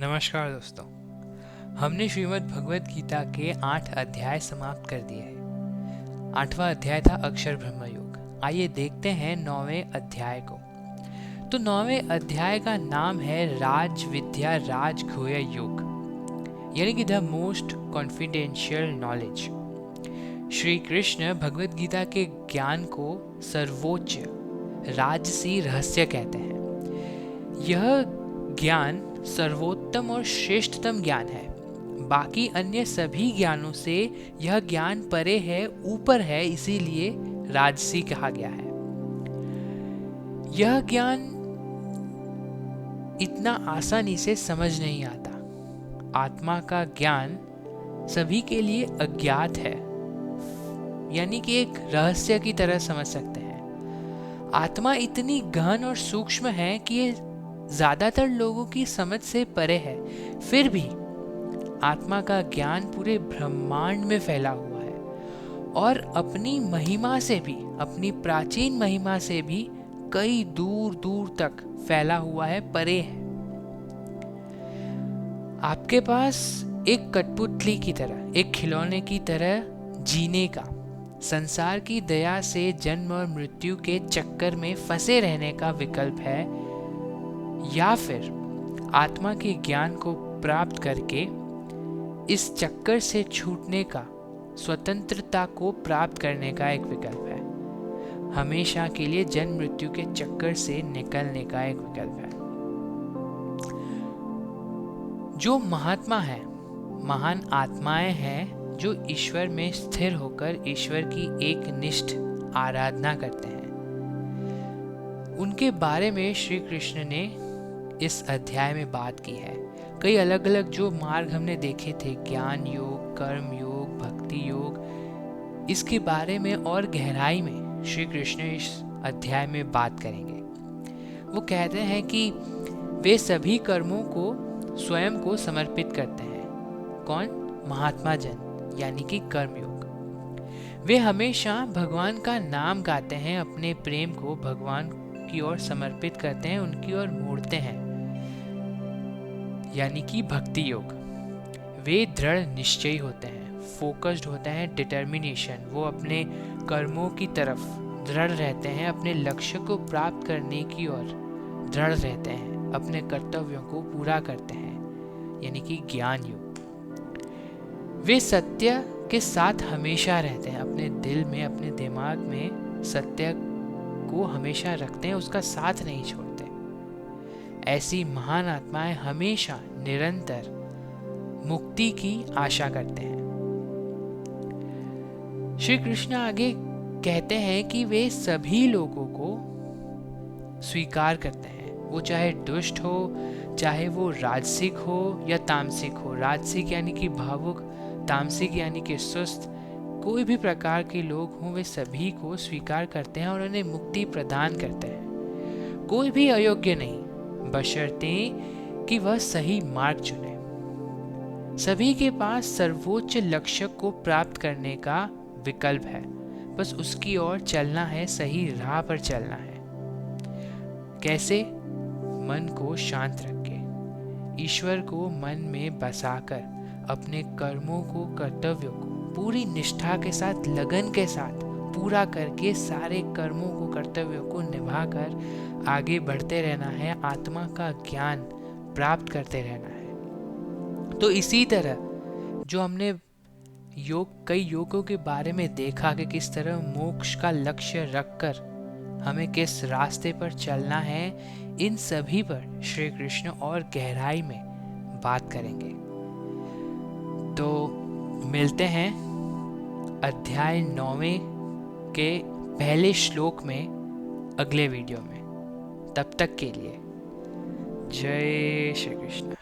नमस्कार दोस्तों, हमने श्रीमद् भगवद गीता के 8 अध्याय समाप्त कर दिए हैं। 8वां अध्याय था अक्षर ब्रह्म योग। आइए देखते हैं 9वें अध्याय को। तो 9वें अध्याय का नाम है राज विद्या राज गुह्य योग, यानी कि the most confidential knowledge. Shri Krishna Bhagavad Gita के ज्ञान को सर्वोच्च राजसी रहस्य कहते हैं। यह ज्ञान सर्वोत्तम और श्रेष्ठतम ज्ञान है। बाकी अन्य सभी ज्ञानों से यह ज्ञान परे है, ऊपर है, इसीलिए राजसी कहा गया है। यह ज्ञान इतना आसानी से समझ नहीं आता। आत्मा का ज्ञान सभी के लिए अज्ञात है, यानी कि एक रहस्य की तरह समझ सकते हैं। आत्मा इतनी गहन और सूक्ष्म है कि ये ज्यादातर लोगों की समझ से परे है। फिर भी आत्मा का ज्ञान पूरे ब्रह्मांड में फैला हुआ है और अपनी महिमा से भी, अपनी प्राचीन महिमा से भी कई दूर दूर तक फैला हुआ है, परे है। आपके पास एक कठपुतली की तरह, एक खिलौने की तरह जीने का, संसार की दया से जन्म और मृत्यु के चक्कर में फंसे रहने का विकल्प है, या फिर आत्मा के ज्ञान को प्राप्त करके इस चक्कर से छूटने का, स्वतंत्रता को प्राप्त करने का एक विकल्प है। हमेशा के लिए जन्म मृत्यु के चक्कर से निकलने का एक विकल्प है। जो महात्मा है, महान आत्माएं हैं जो ईश्वर में स्थिर होकर ईश्वर की एक निष्ठ आराधना करते हैं। उनके बारे में श्री कृष्ण ने इस अध्याय में बात की है। कई अलग अलग जो मार्ग हमने देखे थे, ज्ञान योग, कर्म योग, भक्ति योग, इसके बारे में और गहराई में श्री कृष्ण इस अध्याय में बात करेंगे। वो कहते हैं कि वे सभी कर्मों को स्वयं को समर्पित करते हैं। कौन? महात्मा जन, यानी कि कर्म योग। वे हमेशा भगवान का नाम गाते हैं, अपने प्रेम को भगवान की ओर समर्पित करते हैं, उनकी ओर मोड़ते हैं, यानी कि भक्ति योग। वे दृढ़ निश्चयी होते हैं, फोकस्ड होते हैं, डिटर्मिनेशन। वो अपने कर्मों की तरफ दृढ़ रहते हैं, अपने लक्ष्य को प्राप्त करने की ओर दृढ़ रहते हैं, अपने कर्तव्यों को पूरा करते हैं, यानी कि ज्ञान योग। वे सत्य के साथ हमेशा रहते हैं, अपने दिल में, अपने दिमाग में सत्य को हमेशा रखते हैं, उसका साथ नहीं छोड़ते। ऐसी महान आत्माएं हमेशा निरंतर मुक्ति की आशा करते हैं। श्री कृष्ण आगे कहते हैं कि वे सभी लोगों को स्वीकार करते हैं, वो चाहे दुष्ट हो, चाहे वो राजसिक हो या तामसिक हो। राजसिक यानी कि भावुक, तामसिक यानी कि सुस्त, कोई भी प्रकार के लोग हों, वे सभी को स्वीकार करते हैं और उन्हें मुक्ति प्रदान करते हैं। कोई भी अयोग्य नहीं, बशर्ते कि वह सही मार्ग चुने। सभी के पास सर्वोच्च लक्ष्य को प्राप्त करने का विकल्प है, बस उसकी ओर चलना है, सही राह पर चलना है। कैसे? मन को शांत रख के, ईश्वर को मन में बसाकर, अपने कर्मों को, कर्तव्यों को पूरी निष्ठा के साथ, लगन के साथ पूरा करके, सारे कर्मों को, कर्तव्यों को निभाकर आगे बढ़ते रहना है, आत्मा का ज्ञान प्राप्त करते रहना है। तो इसी तरह जो हमने कई योगों के बारे में देखा कि किस तरह मोक्ष का लक्ष्य रखकर हमें किस रास्ते पर चलना है, इन सभी पर श्री कृष्ण और गहराई में बात करेंगे। तो मिलते हैं अध्याय 9वें के पहले श्लोक में अगले वीडियो में। तब तक के लिए जय श्री कृष्ण।